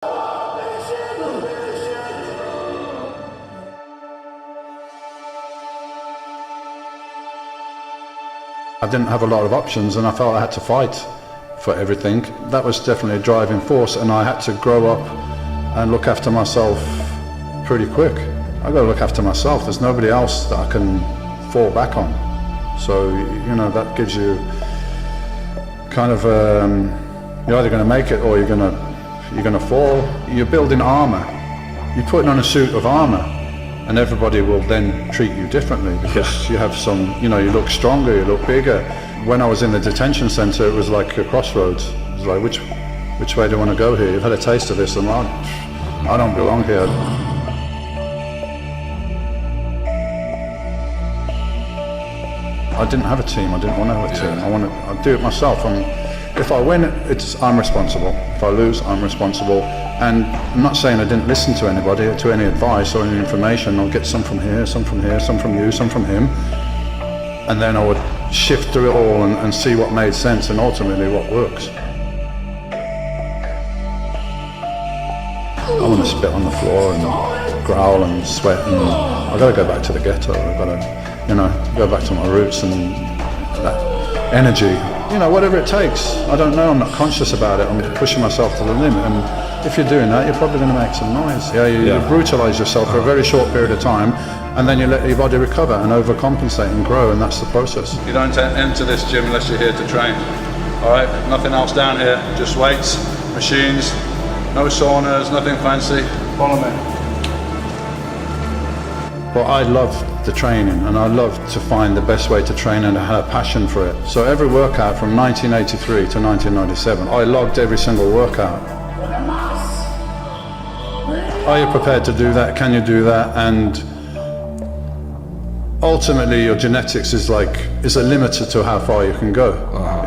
I didn't have a lot of options and I felt I had to fight for everything. That was definitely a driving force, and I had to grow up and look after myself pretty quick. I got to look after myself. There's nobody else that I can fall back on. So, you know, that gives you kind of, you're either going to make it or you're going to fall. You're building armor. You're putting on a suit of armor, and everybody will then treat you differently because you have some, you know, you look stronger, you look bigger. When I was in the detention center, it was like a crossroads. It was like, which way do you want to go here? You've had a taste of this, and I don't belong here. I didn't have a team. I didn't want to have a team. I'd do it myself. If I win, I'm responsible. If I lose, I'm responsible. And I'm not saying I didn't listen to anybody, to any advice or any information. I'll get some from here, some from here, some from you, some from him. And then I would shift through it all and see what made sense and ultimately what works. I want to spit on the floor and growl and sweat, and I've got to go back to the ghetto. I've got to, you know, go back to my roots and that energy. You know, whatever it takes. I don't know, I'm not conscious about it. I'm pushing myself to the limit, and if you're doing that, you're probably going to make some noise. You brutalize yourself for a very short period of time, and then you let your body recover and overcompensate and grow, and that's the process. You don't enter this gym unless you're here to train. All right, nothing else down here, just weights, machines, no saunas, nothing fancy. Follow me. But I love the training, and I love to find the best way to train, and I had a passion for it. So every workout from 1983 to 1997, I logged every single workout. Are you prepared to do that? Can you do that? And ultimately your genetics is a limiter to how far you can go.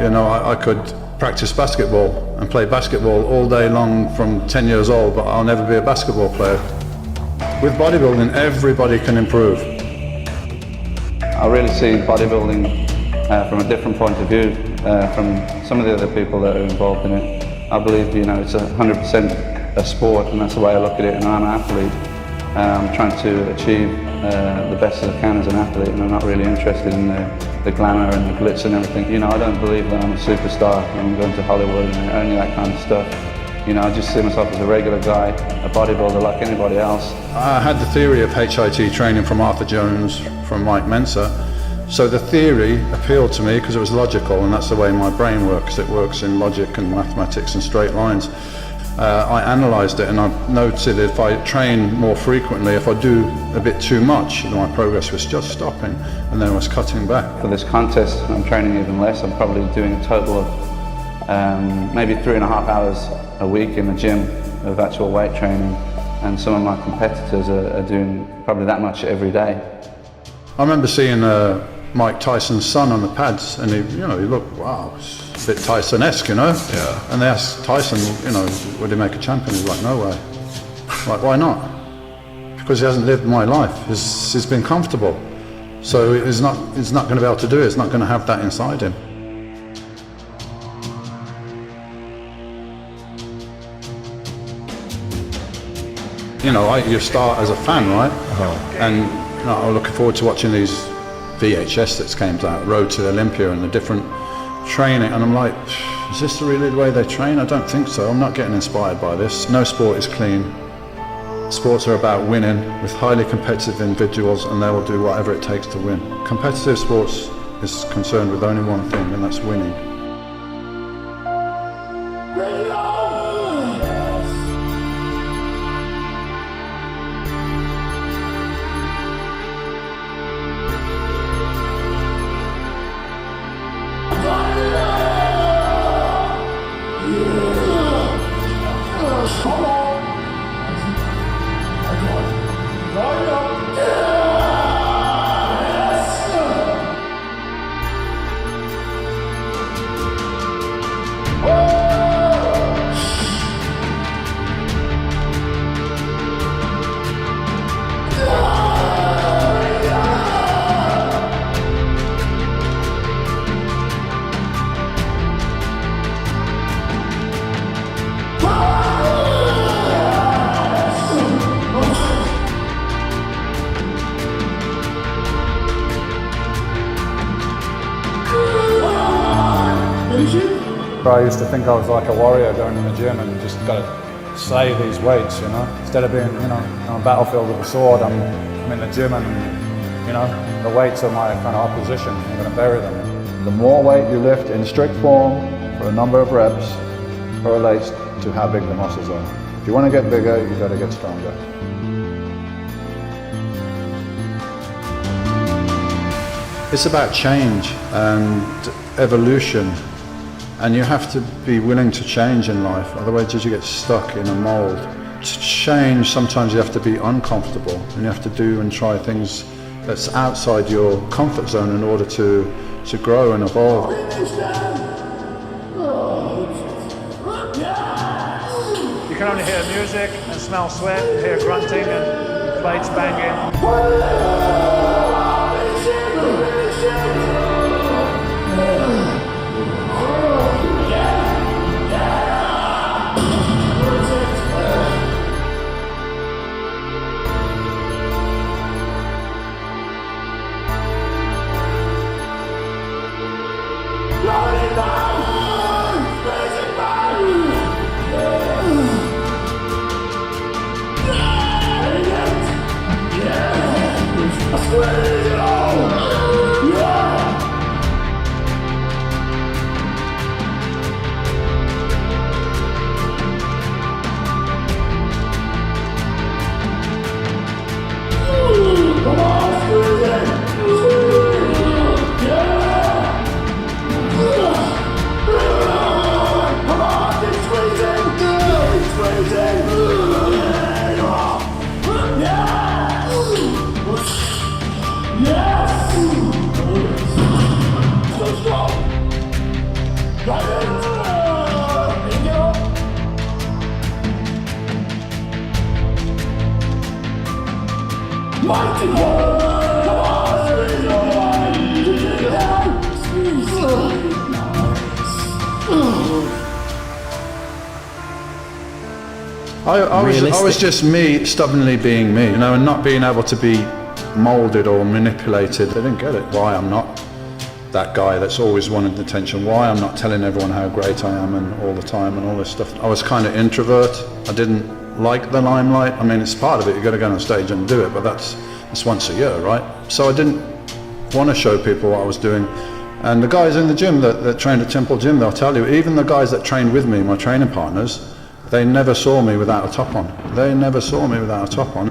You know, I could practice basketball and play basketball all day long from 10 years old, but I'll never be a basketball player. With bodybuilding, everybody can improve. I really see bodybuilding from a different point of view from some of the other people that are involved in it. I believe, you know, it's 100% a sport, and that's the way I look at it, and I'm an athlete. I'm trying to achieve the best as I can as an athlete, and I'm not really interested in the glamour and the glitz and everything. You know, I don't believe that I'm a superstar and I'm going to Hollywood and only that kind of stuff. You know, I just see myself as a regular guy, a bodybuilder like anybody else. I had the theory of HIT training from Arthur Jones, from Mike Mensa. So the theory appealed to me because it was logical, and that's the way my brain works. It works in logic and mathematics and straight lines. I analysed it, and I noted if I train more frequently, if I do a bit too much, my progress was just stopping, and then I was cutting back. For this contest, I'm training even less. I'm probably doing a total of maybe 3.5 hours a week in the gym of actual weight training, and some of my competitors are doing probably that much every day. I remember seeing Mike Tyson's son on the pads, and he looked, wow, it's a bit Tyson-esque, you know? Yeah. And they asked Tyson, you know, would he make a champion? He's like, no way. Like, why not? Because he hasn't lived my life. He's been comfortable. So he's not going to be able to do it. He's not going to have that inside him. You know, you start as a fan, right? And you know, I'm looking forward to watching these VHS that came out, Road to Olympia, and the different training, and I'm like, is this really the way they train? I don't think so. I'm not getting inspired by this. No sport is clean. Sports are about winning with highly competitive individuals, and they will do whatever it takes to win. Competitive sports is concerned with only one thing, and that's winning. I used to think I was like a warrior going in the gym and just got to slay these weights, you know. Instead of being, you know, on a battlefield with a sword, I'm in the gym and, you know, the weights are my kind of opposition. I'm going to bury them. The more weight you lift in strict form for a number of reps correlates to how big the muscles are. If you want to get bigger, you've got to get stronger. It's about change and evolution, and you have to be willing to change in life, otherwise you get stuck in a mold. To change, sometimes you have to be uncomfortable and you have to do and try things that's outside your comfort zone in order to grow and evolve. You can only hear music and smell sweat, hear grunting and plates banging. I was just me, stubbornly being me, you know, and not being able to be moulded or manipulated. They didn't get it. Why I'm not that guy that's always wanted attention, why I'm not telling everyone how great I am and all the time and all this stuff. I was kind of introvert. I didn't like the limelight. I mean, it's part of it, you've got to go on stage and do it, but that's once a year, right? So I didn't want to show people what I was doing. And the guys in the gym that trained at Temple Gym, they'll tell you, even the guys that trained with me, my training partners, they never saw me without a top on. They never saw me without a top on.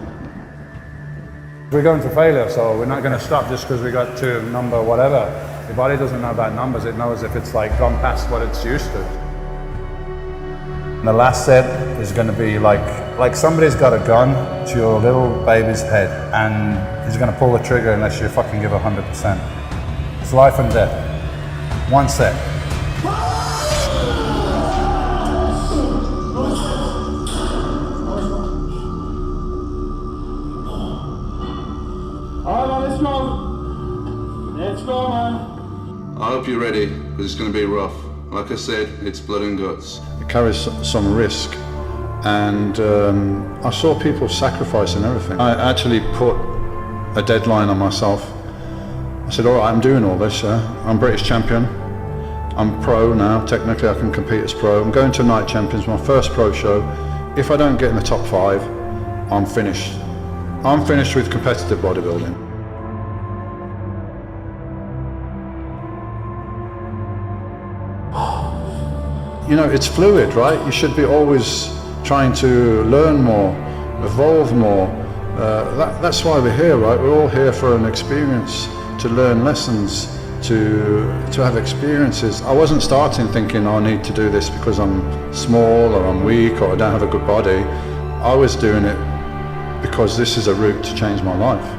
We're going to failure, so we're not going to stop just because we got to number whatever. Your body doesn't know about numbers, it knows if it's like gone past what it's used to. And the last set is going to be like somebody's got a gun to your little baby's head and he's going to pull the trigger unless you fucking give 100%. It's life and death. One set. I hope you're ready, because it's going to be rough. Like I said, it's blood and guts. It carries some risk, and I saw people sacrificing everything. I actually put a deadline on myself. I said, all right, I'm doing all this, I'm British champion, I'm pro now, technically I can compete as pro. I'm going to Night Champions, my first pro show. If I don't get in the top 5, I'm finished. I'm finished with competitive bodybuilding. You know, it's fluid, right? You should be always trying to learn more, evolve more. That's why we're here, right? We're all here for an experience, to learn lessons, to have experiences. I wasn't starting thinking, I need to do this because I'm small or I'm weak or I don't have a good body. I was doing it because this is a route to change my life.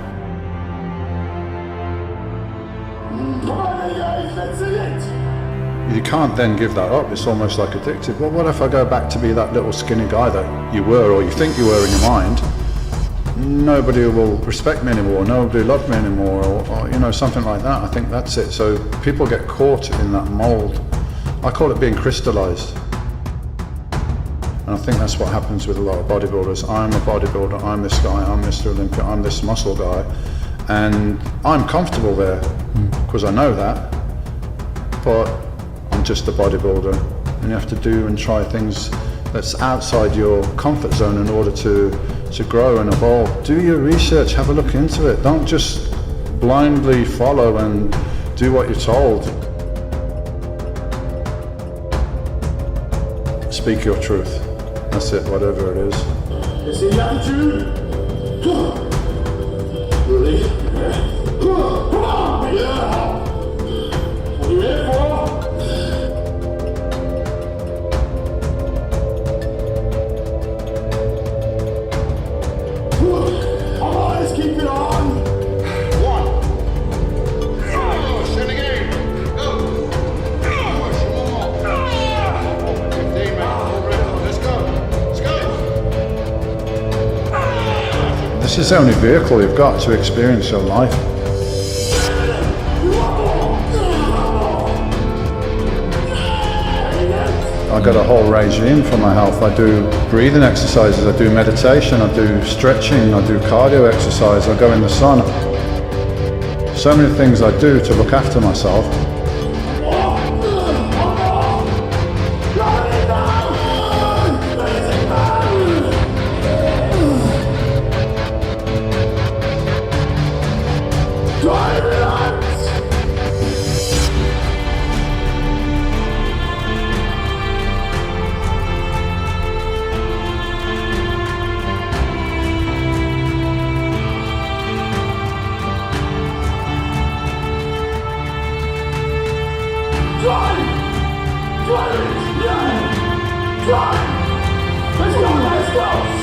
You can't then give that up, it's almost like addictive. Well, what if I go back to be that little skinny guy that you were, or you think you were in your mind? Nobody will respect me anymore, nobody will love me anymore, or you know, something like that. I think that's it. So people get caught in that mold. I call it being crystallized. And I think that's what happens with a lot of bodybuilders. I'm a bodybuilder, I'm this guy, I'm Mr Olympia, I'm this muscle guy. And I'm comfortable there, because I know that. But I'm just a bodybuilder and you have to do and try things that's outside your comfort zone in order to grow and evolve. Do your research, have a look into it. Don't just blindly follow and do what you're told. Speak your truth. That's it, whatever it is. You see the attitude? Really? Come on! Yeah! What are you here for? Alright, let's keep it on! One. Push, and again. Go. Push, one more. 15, mate. Let's go. Let's go. This is the only vehicle you've got to experience your life. I got a whole regime for my health. I do breathing exercises, I do meditation, I do stretching, I do cardio exercise, I go in the sun. So many things I do to look after myself. Drive! Drive! Yeah! Drive! Let's go! Let's go!